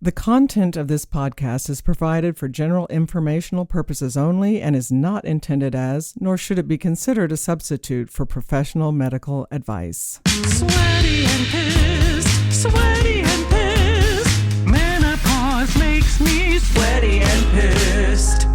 The content of this podcast is provided for general informational purposes only and is not intended as, nor should it be considered a substitute for professional medical advice. Sweaty and pissed, menopause makes me sweaty and pissed.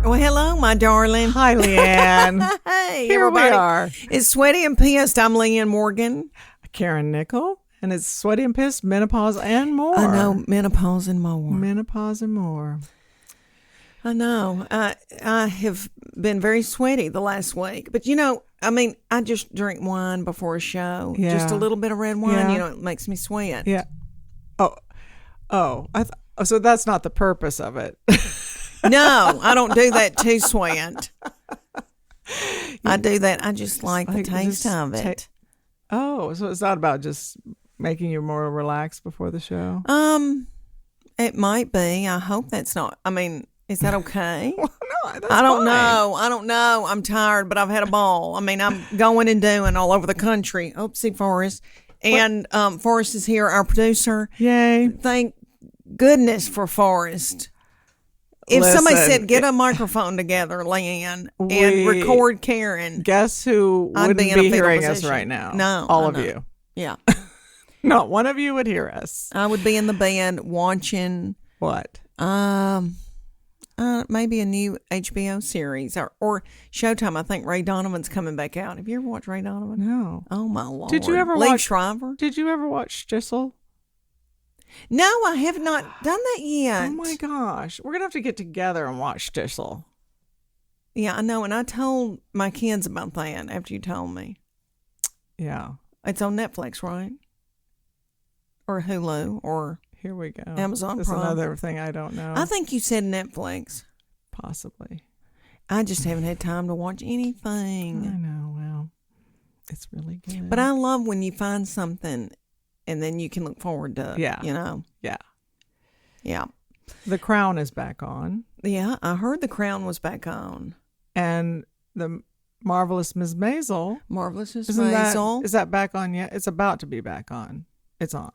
Well, hello, my darling. Hi, Leanne. Hey, Here everybody. we are. It's Sweaty and Pissed. I'm Leanne Morgan. Karen Nickell, and it's Sweaty and Pissed, Menopause, and more. I know, menopause and more. Menopause and more. I know. I have been very sweaty the last week. But, I just drink wine before a show. Yeah. Just a little bit of red wine, Yeah. it makes me sweat. Yeah. So that's not the purpose of it. No, I don't do that to sweat. I do that. I just like the taste of it. So it's not about just making you more relaxed before the show? It might be. I hope that's not. Is that okay? Well, no, that's I don't fine. know. I don't know. I'm tired, but I've had a ball. I'm going and doing all over the country. Oopsie, Forrest. And Forrest is here, our producer. Yay. Thank goodness for Forrest. If somebody Listen, said, get a microphone together, Leanne, and we- record Karen. Guess who I'd wouldn't be in a be fetal hearing us position. right now? No, All I of know. you. Yeah. Not one of you would hear us. I would be in the bed watching What? maybe a new HBO series or Showtime. I think Ray Donovan's coming back out. Have you ever watched Ray Donovan? No. Oh my Lord! Did you ever Lee watch Shriver? Did you ever watch Stissel? No, I have not done that yet. Oh my gosh. We're going to have to get together and watch Stissel. Yeah, I know, and I told my kids about that after you told me. Yeah. It's on Netflix, right? Or Hulu, or Here we go. Amazon That's Prime. another thing I don't know. I think you said Netflix. Possibly. I just haven't had time to watch I anything. know. Well, it's really good. But I love when you find something and then you can look forward to it. Yeah. Yeah. Yeah. The Crown is back on. Yeah, I heard The Crown was back on. And the Marvelous Ms. Maisel. Marvelous Miss Isn't Maisel. Is that back on yet? It's about to be back on. It's on.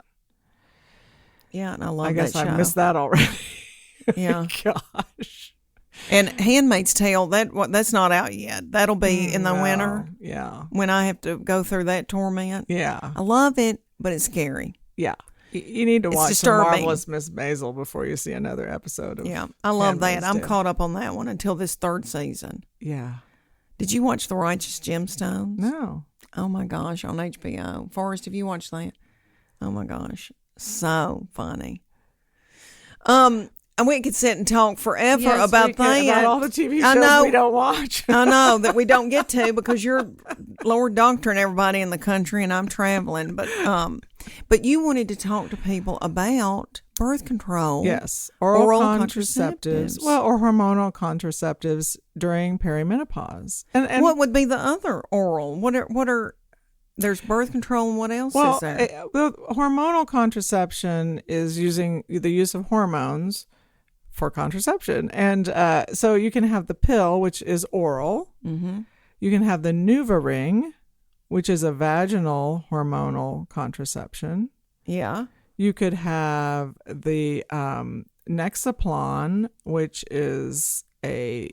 Yeah, and I love I guess that show. I missed that already. Yeah. Gosh. And Handmaid's Tale, that's not out yet. That'll be in the winter Yeah. when I have to go through that torment. Yeah. I love it, but it's scary. Yeah. You need to It's watch disturbing. Marvelous Miss Maisel before you see another episode of Yeah, I love that. Handmaid's I'm Tale. caught up on that one until this third season. Yeah. Did you watch The Righteous Gemstones? No. Oh my gosh, on HBO. Forrest, have you watched that? Oh my gosh, so funny. And we could sit and talk forever Yes, about we can, that. about all the TV I shows know. we don't watch. I know that we don't get to because you're Lord doctoring everybody in the country and I'm traveling. But you wanted to talk to people about birth control. Yes. Oral contraceptives. Well, or hormonal contraceptives during perimenopause. And what would be the other oral? What are there's birth control and what else is there? The hormonal contraception is using the use of hormones for contraception. And so you can have the pill, which is oral. Mm-hmm. You can have the NuvaRing, which is a vaginal hormonal contraception. Yeah. You could have the Nexaplon, which is a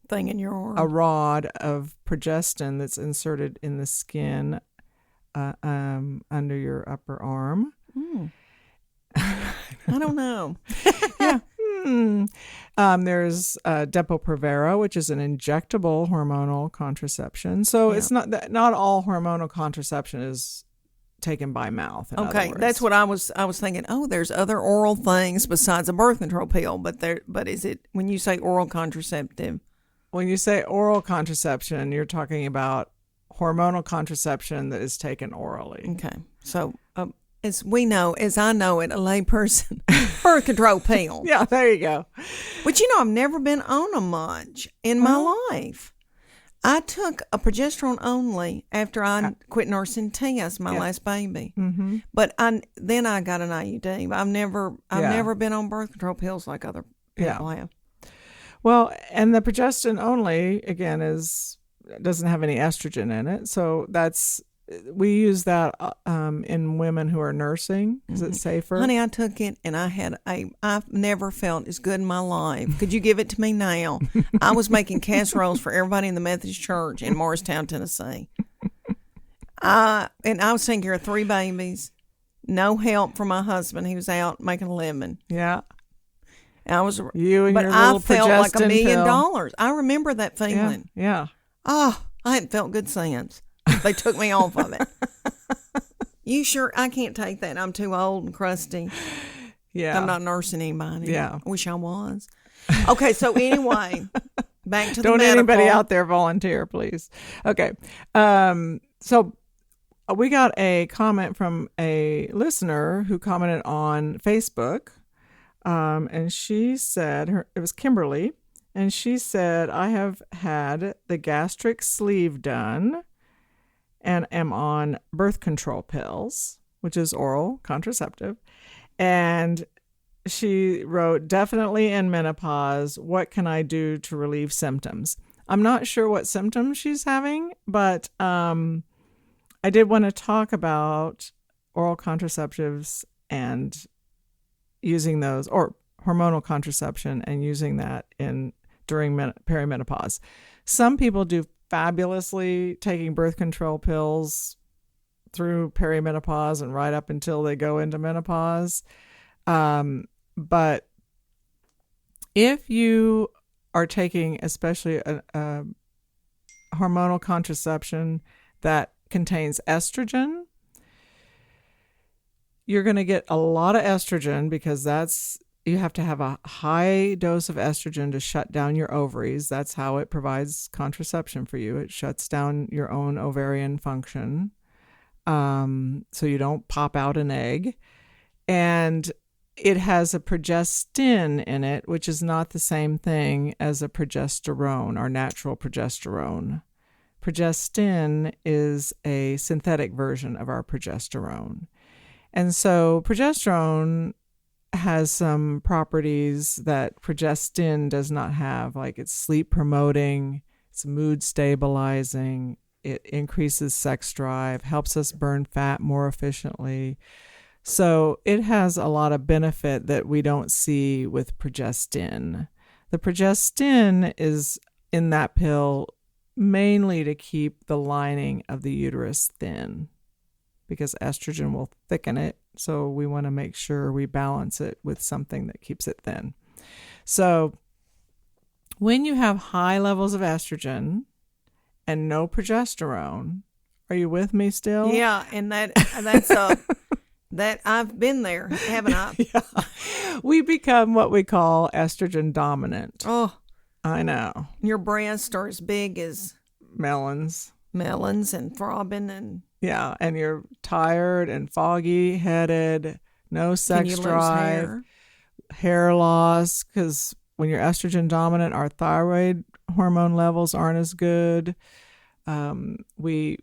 Thing in your arm. a rod of progestin that's inserted in the skin under your upper arm. I don't know. Yeah. There's Depo-Provera, which is an injectable hormonal contraception. So it's not all hormonal contraception is taken by mouth. In other Okay, words. that's what I was thinking. Oh, there's other oral things besides a birth control pill, but is it when you say oral contraceptive? When you say oral contraception, you're talking about hormonal contraception that is taken orally. Okay, so as I know it, a layperson, birth control pill. Yeah, there you go. But I've never been on them much in my life. I took a progesterone only after I quit nursing Tess, my last baby. Mm-hmm. But then I got an IUD. But I've never been on birth control pills like other people have. Well, and the progestin only, again, doesn't have any estrogen in it. So we use that in women who are nursing. Is it safer? Honey, I took it and I've never felt as good in my life. Could you give it to me now? I was making casseroles for everybody in the Methodist Church in Morristown, Tennessee. And I was taking care of 3 babies. No help from my husband. He was out making a living. Yeah. I was, you and but your I little felt like $1 million. pill. I remember that feeling. Yeah. Oh, I hadn't felt good since. They took me off of it. You sure? I can't take that. I'm too old and crusty. Yeah. I'm not nursing anybody. Yeah. I wish I was. Okay, so anyway, back to the Don't medical. anybody out there volunteer, please. Okay. So we got a comment from a listener who commented on Facebook. And she said, it was Kimberly, and she said, I have had the gastric sleeve done and am on birth control pills, which is oral contraceptive. And she wrote, definitely in menopause, what can I do to relieve symptoms? I'm not sure what symptoms she's having, but I did want to talk about oral contraceptives and using those, or hormonal contraception and using that during perimenopause. Some people do fabulously taking birth control pills through perimenopause and right up until they go into menopause. But if you are taking especially a hormonal contraception that contains estrogen, you're going to get a lot of estrogen because you have to have a high dose of estrogen to shut down your ovaries. That's how it provides contraception for you. It shuts down your own ovarian function, so you don't pop out an egg. And it has a progestin in it, which is not the same thing as a progesterone, our natural progesterone. Progestin is a synthetic version of our progesterone. And so progesterone has some properties that progestin does not have, like it's sleep promoting, it's mood stabilizing, it increases sex drive, helps us burn fat more efficiently. So it has a lot of benefit that we don't see with progestin. The progestin is in that pill mainly to keep the lining of the uterus thin, because estrogen will thicken it. So we want to make sure we balance it with something that keeps it thin. So when you have high levels of estrogen and no progesterone, are you with me still? Yeah, and that's that I've been there, haven't I? Yeah. We become what we call estrogen dominant. Oh, I know. Your breasts are as big as melons and throbbing and... Yeah, and you're tired and foggy headed, no sex drive, hair loss, because when you're estrogen dominant, our thyroid hormone levels aren't as good. We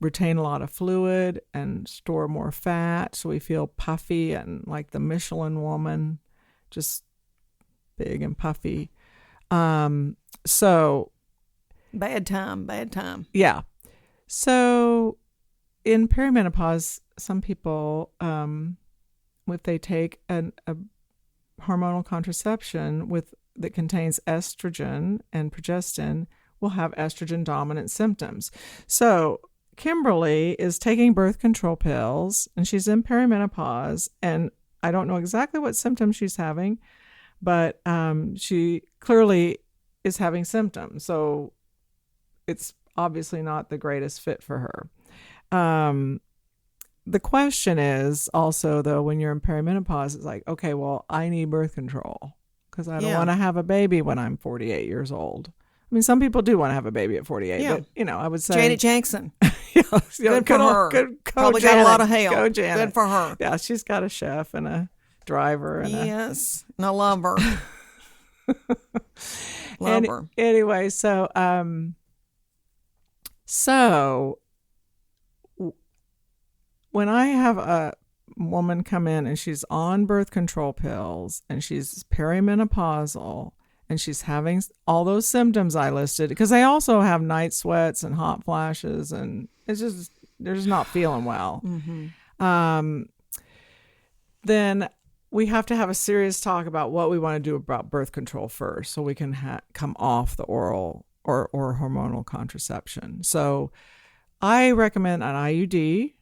retain a lot of fluid and store more fat, so we feel puffy and like the Michelin woman, just big and puffy. So bad time. Yeah. So in perimenopause, some people, if they take a hormonal contraception that contains estrogen and progestin, will have estrogen dominant symptoms. So Kimberly is taking birth control pills and she's in perimenopause, and I don't know exactly what symptoms she's having, but she clearly is having symptoms. So it's obviously not the greatest fit for her. The question is also, though, when you're in perimenopause, it's like, okay, well, I need birth control because I don't want to have a baby when I'm 48 years old. I mean, some people do want to have a baby at 48, but, I would say... Janet Jackson. Good for her. Probably Janet. got a lot of help. Go Janet. Good for her. Yeah, she's got a chef and a driver. And and I love her. Love her. Anyway, so when I have a woman come in and she's on birth control pills and she's perimenopausal and she's having all those symptoms I listed, because they also have night sweats and hot flashes, and it's just they're just not feeling well. Then we have to have a serious talk about what we want to do about birth control first, so we can come off the oral or hormonal contraception. So I recommend an IUD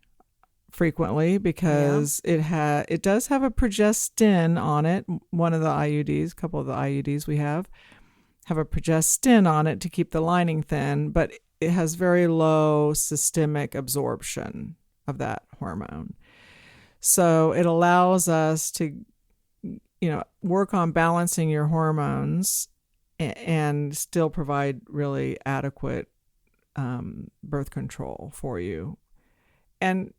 frequently because it does have a progestin on it. One of the IUDs, a couple of the IUDs we have a progestin on it to keep the lining thin, but it has very low systemic absorption of that hormone. So it allows us to, work on balancing your hormones and still provide really adequate birth control for you. And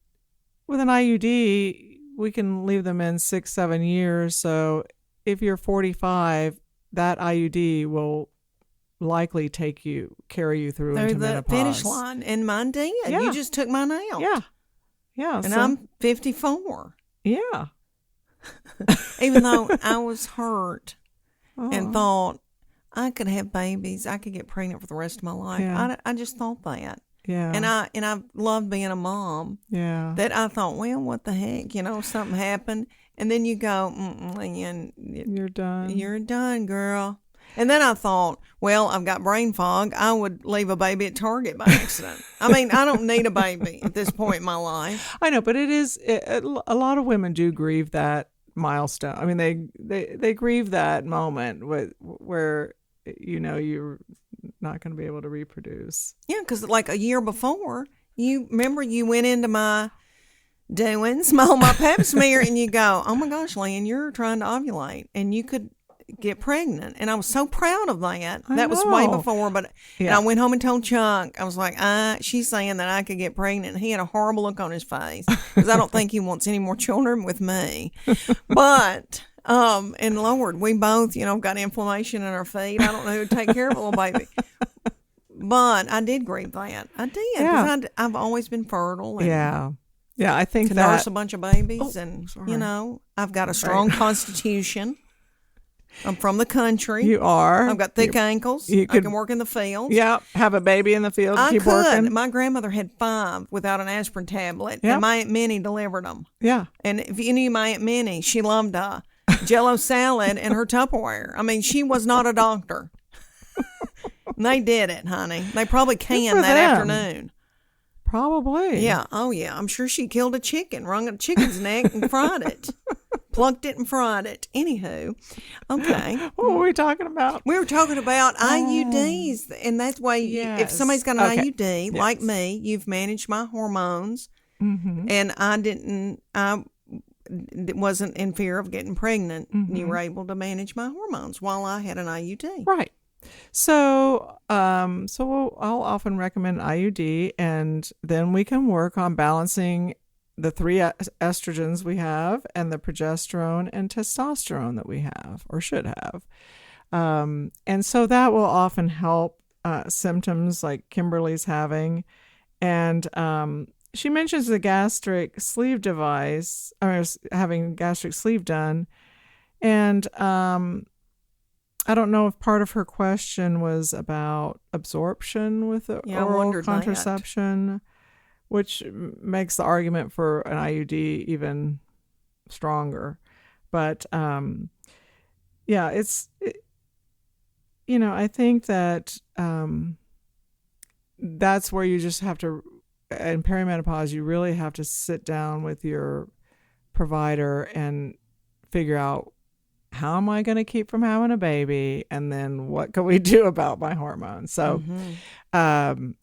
with an IUD, we can leave them in 6-7 years. So if you're 45, that IUD will likely carry you through into menopause. The finish line, and mine did. Yeah. You just took mine out. Yeah. And I'm 54. Yeah. Even though I was hurt and thought I could have babies, I could get pregnant for the rest of my life. Yeah. I just thought that. Yeah. And I loved being a mom. Yeah. That I thought, well, what the heck? Something happened. And then you go, Leanne, you're done. You're done, girl. And then I thought, well, I've got brain fog. I would leave a baby at Target by accident. I mean, I don't need a baby at this point in my life. I know, but a lot of women do grieve that milestone. I mean, they grieve that moment where you're not going to be able to reproduce. Yeah, because like a year before, you went into my doings, my pap smear, and you go, oh my gosh, Leanne, you're trying to ovulate, and you could get pregnant. And I was so proud of that. That was way before, but and I went home and told Chuck, I was like, she's saying that I could get pregnant. And he had a horrible look on his face because I don't think he wants any more children with me. But and Lord, we both, got inflammation in our feet. I don't know who to take care of a little baby. But I did grieve that. I did. Yeah. Because I've always been fertile. And Yeah, I think to that nurse a bunch of babies, and I've got a strong constitution. I'm from the country. You are. I've got thick ankles. I can work in the field. Yeah, have a baby in the field. I keep could. working. My grandmother had 5 without an aspirin tablet, Yep. and my Aunt Minnie delivered them. Yeah. And if you knew my Aunt Minnie, she loved Jell-O salad and her Tupperware. I mean, she was not a doctor. They did it, honey. They probably canned that afternoon. Probably. Yeah. Oh, yeah. I'm sure she killed a chicken, wrung a chicken's neck, and fried it. Plucked it and fried it. Anywho, okay. What were we talking about? We were talking about IUDs, and that's why if somebody's got an IUD, like me, you've managed my hormones, and I wasn't in fear of getting pregnant. You were able to manage my hormones while I had an IUD. Right. So, I'll often recommend IUD, and then we can work on balancing the 3 estrogens we have and the progesterone and testosterone that we have or should have. And so that will often help symptoms like Kimberly's having. And she mentions the gastric sleeve device, or having gastric sleeve done. And I don't know if part of her question was about absorption with the oral contraception, which makes the argument for an IUD even stronger. But I think that that's where you just have to, in perimenopause, you really have to sit down with your provider and figure out, how am I going to keep from having a baby? And then what can we do about my hormones? So, and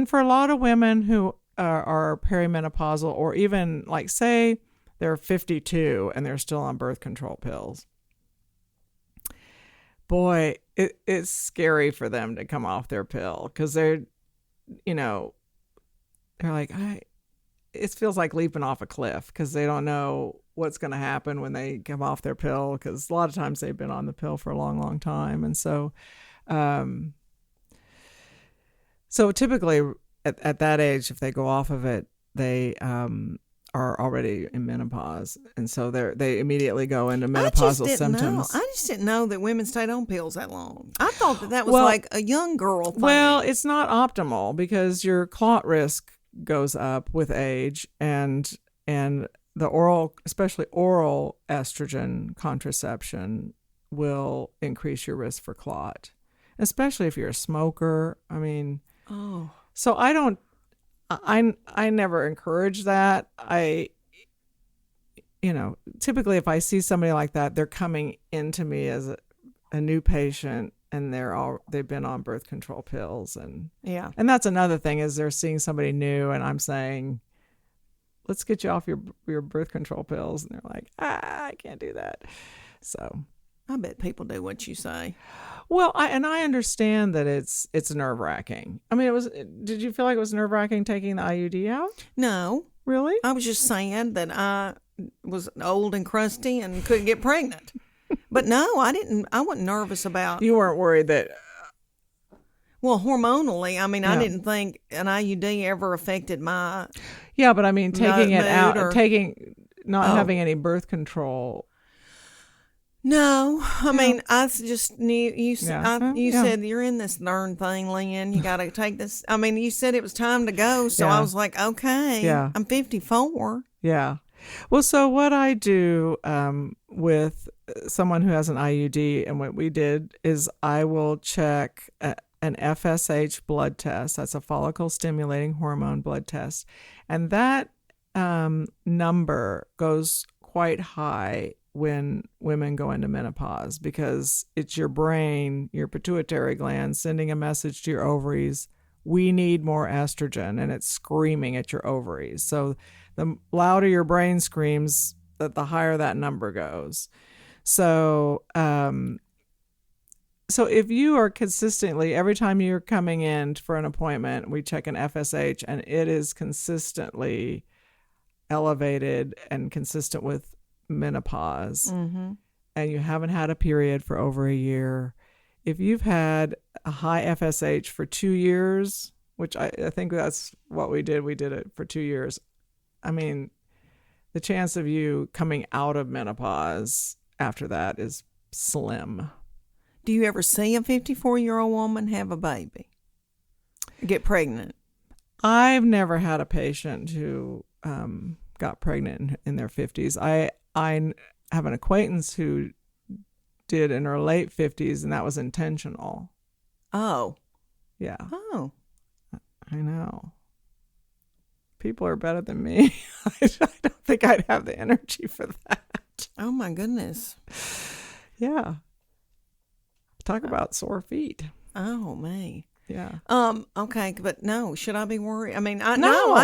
for a lot of women who are perimenopausal, or even like say they're 52 and they're still on birth control pills, boy, it's scary for them to come off their pill because they're like, it feels like leaping off a cliff because they don't know what's going to happen when they come off their pill, because a lot of times they've been on the pill for a long, long time. And so, typically at that age, if they go off of it, they are already in menopause. And so they immediately go into menopausal symptoms. I just didn't know that women stayed on pills that long. I thought that was like a young girl thing. Well, it's not optimal because your clot risk goes up with age, and the oral, especially oral estrogen contraception, will increase your risk for clot, especially if you're a smoker. I mean, so I never encourage that. Typically if I see somebody like that, they're coming into me as a new patient, and they've been on birth control pills, and that's another thing, is they're seeing somebody new, and I'm saying, let's get you off your birth control pills, and they're like, I can't do that. So I bet people do what you say. Well, I understand that it's nerve-wracking. I mean, did you feel like it was nerve-wracking taking the IUD out? No. Really? I was just saying that I was old and crusty and couldn't get pregnant. But no, I wasn't nervous about. You weren't worried that. Well, hormonally, I mean, I didn't think an IUD ever affected my. Yeah, but I mean, taking it out, not Oh. having any birth control. No, I mean, I just knew you. You Yeah. said you're in this darn thing, Leanne. You got to take this. I mean, you said it was time to go, so Yeah. I was like, okay, Yeah. I'm 54. Yeah. Well, so what I do with someone who has an IUD, and what we did is I will check an FSH blood test. That's a follicle stimulating hormone blood test. And that number goes quite high when women go into menopause, because it's your brain, your pituitary gland, sending a message to your ovaries, we need more estrogen, and it's screaming at your ovaries. So the louder your brain screams, the higher that number goes. So if you are consistently, every time you're coming in for an appointment, we check an FSH, and it is consistently elevated and consistent with menopause, and you haven't had a period for over a year, if you've had a high FSH for 2 years, which I think that's what we did it for 2 years, I mean, the chance of you coming out of menopause after that is slim. Do you ever see a 54-year-old woman have a baby, get pregnant? I've never had a patient who got pregnant in their 50s. I have an acquaintance who did in her late 50s, and that was intentional. Oh. Yeah. Oh. I know. People are better than me. I don't think I'd have the energy for that. Oh, my goodness. Yeah. Talk about sore feet. Oh, me. Yeah. Okay, but no, should I be worried? I mean, I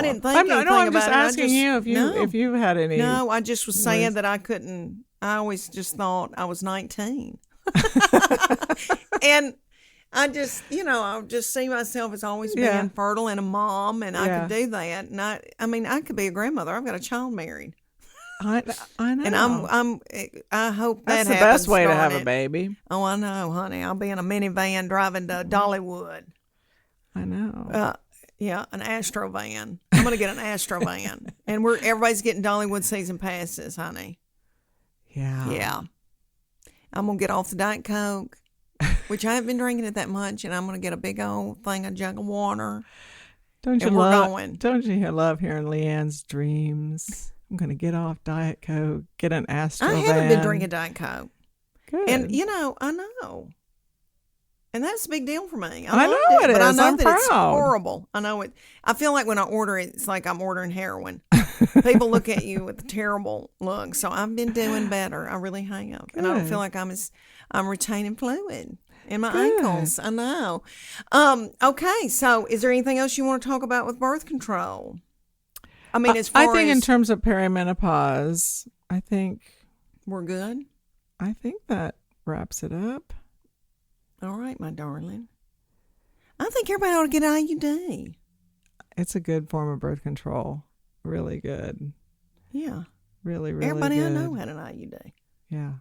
didn't think anything I'm about just it. asking you if you had any. No, I just was saying that I couldn't. I always just thought I was 19. And I just, I just see myself as always being fertile and a mom, and I could do that. And I mean, I could be a grandmother. I've got a child married. I know. And I hope that's that the happens, best way to have darn a it. baby. Oh, I know, honey. I'll be in a minivan driving to Dollywood. I know. Yeah, an Astro van. I'm gonna get an Astro van, and everybody's getting Dollywood season passes, honey. Yeah. Yeah. I'm gonna get off the Diet Coke, which I haven't been drinking it that much, and I'm gonna get a big old thing, a jug of water. Don't you going. love hearing Leanne's dreams? I'm gonna get off Diet Coke, get an Astro van. I haven't been drinking Diet Coke. Good. And I know. And that's a big deal for me. I know it is. But I know I'm that it's proud. horrible. I know it. I feel like when I order it, it's like I'm ordering heroin. People look at you with a terrible look. So I've been doing better. I really have. And I don't feel like I'm retaining fluid in my ankles. I know. Okay. So is there anything else you want to talk about with birth control? I mean, I think in terms of perimenopause, I think we're good. I think that wraps it up. All right, my darling. I think everybody ought to get an IUD. It's a good form of birth control. Really good. Yeah. Really, really everybody good. I know had an IUD. Yeah.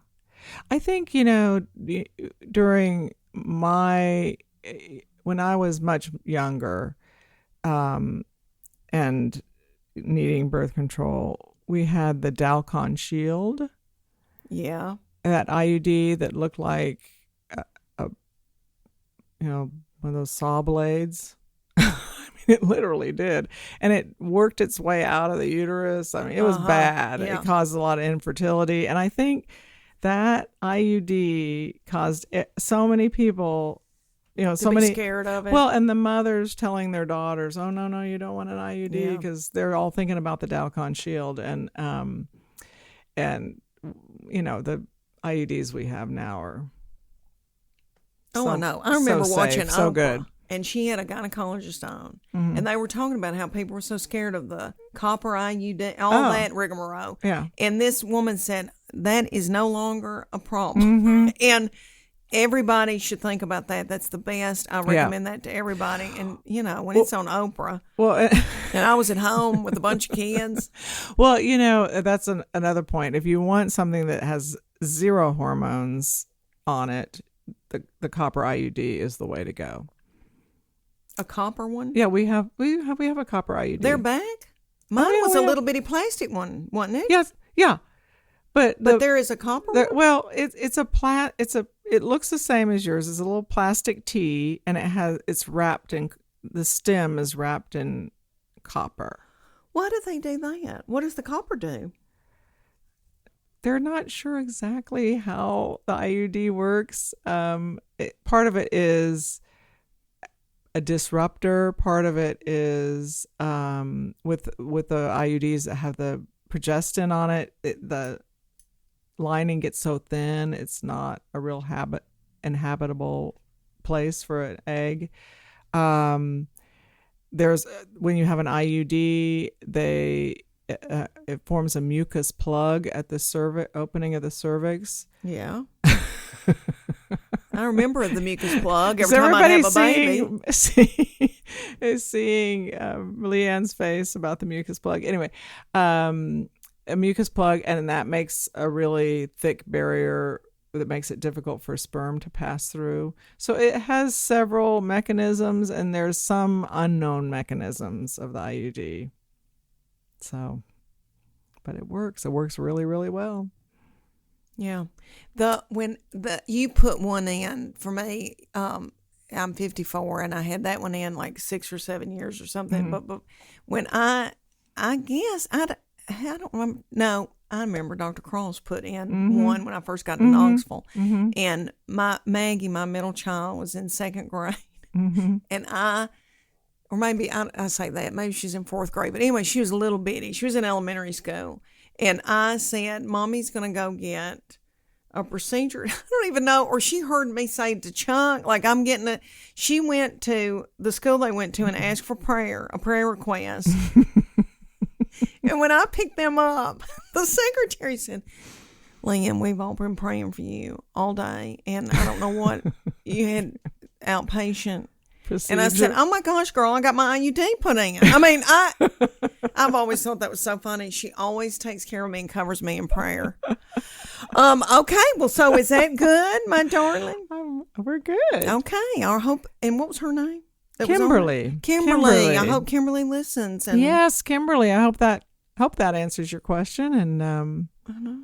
I think, during when I was much younger and needing birth control, we had the Dalcon Shield. Yeah. That IUD that looked like one of those saw blades. I mean, It literally did. And it worked its way out of the uterus. I mean, it was bad. Yeah. It caused a lot of infertility. And I think that IUD caused so many people, so many scared of it. Well, and the mothers telling their daughters, "Oh no, you don't want an IUD," because they're all thinking about the Dalcon Shield and the IUDs we have now are. I know. I remember watching safe, so Oprah, good. and she had a gynecologist on, and they were talking about how people were so scared of the copper IUD, all that rigmarole. Yeah. And this woman said that is no longer a problem, and everybody should think about that. That's the best. I recommend that to everybody. And when it's on Oprah, and I was at home with a bunch of kids. Well, that's another point. If you want something that has zero hormones on it, the copper IUD is the way to go. A copper one? Yeah, we have a copper IUD. They're back? Mine was a little bitty plastic one, wasn't it? Yes, yeah. But there is a copper one? Well, it looks the same as yours. It's a little plastic tee, and it's wrapped in, the stem is wrapped in copper. Why do they do that? What does the copper do? They're not sure exactly how the IUD works. Part of it is a disruptor. Part of it is with the IUDs that have the progestin on it, the lining gets so thin it's not a real inhabitable place for an egg. There's when you have an IUD, it forms a mucus plug at the opening of the cervix. Yeah. I remember the mucus plug every time I have a baby. Seeing Leanne's face about the mucus plug. Anyway, a mucus plug, and that makes a really thick barrier that makes it difficult for sperm to pass through. So it has several mechanisms, and there's some unknown mechanisms of the IUD. So, but it works. It works really, really well. Yeah. When you put one in, for me, I'm 54 and I had that one in like 6 or 7 years or something. But when I guess I don't remember. No, I remember Dr. Cross put in one when I first got to Knoxville, and Maggie, my middle child, was in 2nd grade, and or maybe I say that, maybe she's in 4th grade, but anyway, she was a little bitty. She was in elementary school, and I said, "Mommy's going to go get a procedure." I don't even know, or she heard me say to Chunk, like, I'm getting it. She went to the school they went to and asked for a prayer request. And when I picked them up, the secretary said, "Leanne, we've all been praying for you all day, and I don't know what you had outpatient." Procedure. And I said, "Oh my gosh, girl, I got my IUD put in." I mean, I've always thought that was so funny. She always takes care of me and covers me in prayer. Okay, well, so is that good, my darling? We're good. Okay, I hope. And what was her name? Kimberly. Kimberly. I hope Kimberly listens. And yes, Kimberly. I hope that answers your question. And I know.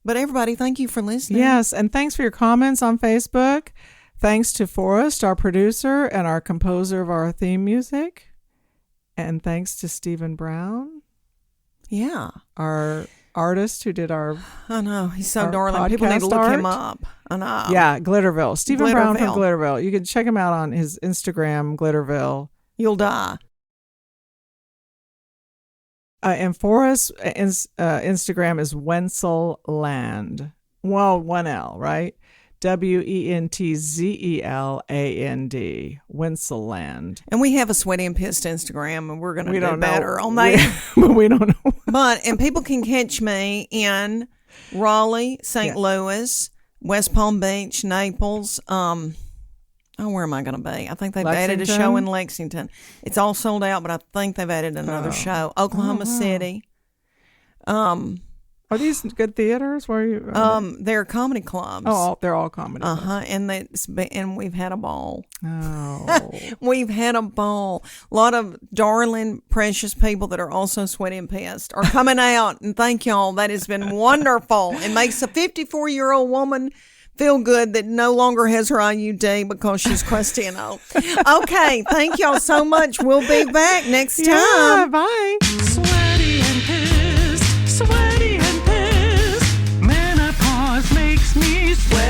But everybody, thank you for listening. Yes, and thanks for your comments on Facebook. Thanks to Forrest, our producer and our composer of our theme music. And thanks to Stephen Brown. Yeah. Our artist who did our I know. He's so darling. People need to look him up. I know. Yeah, Glitterville. Stephen Brown from Glitterville. You can check him out on his Instagram, Glitterville. You'll die. And Forrest, Instagram is Wenzel Land. Well, 1L, right? WENTZELAND, Wenzelland. And we have a Sweaty and Pissed Instagram, and we're going to do better on that. But we don't know. And people can catch me in Raleigh, St. Louis, West Palm Beach, Naples. Where am I going to be? I think they've added a show in Lexington. It's all sold out, but I think they've added another show. Oklahoma City. Are these good theaters? Where are you? They're comedy clubs. Oh, they're all comedy clubs. And we've had a ball. Oh. We've had a ball. A lot of darling, precious people that are also sweaty and pissed are coming out, and thank y'all. That has been wonderful. It makes a 54-year-old woman feel good that no longer has her IUD because she's crusty and old. Okay, thank y'all so much. We'll be back next time. Yeah, bye. Sweaty and pissed, sweaty and pissed. Menopause makes me sweaty.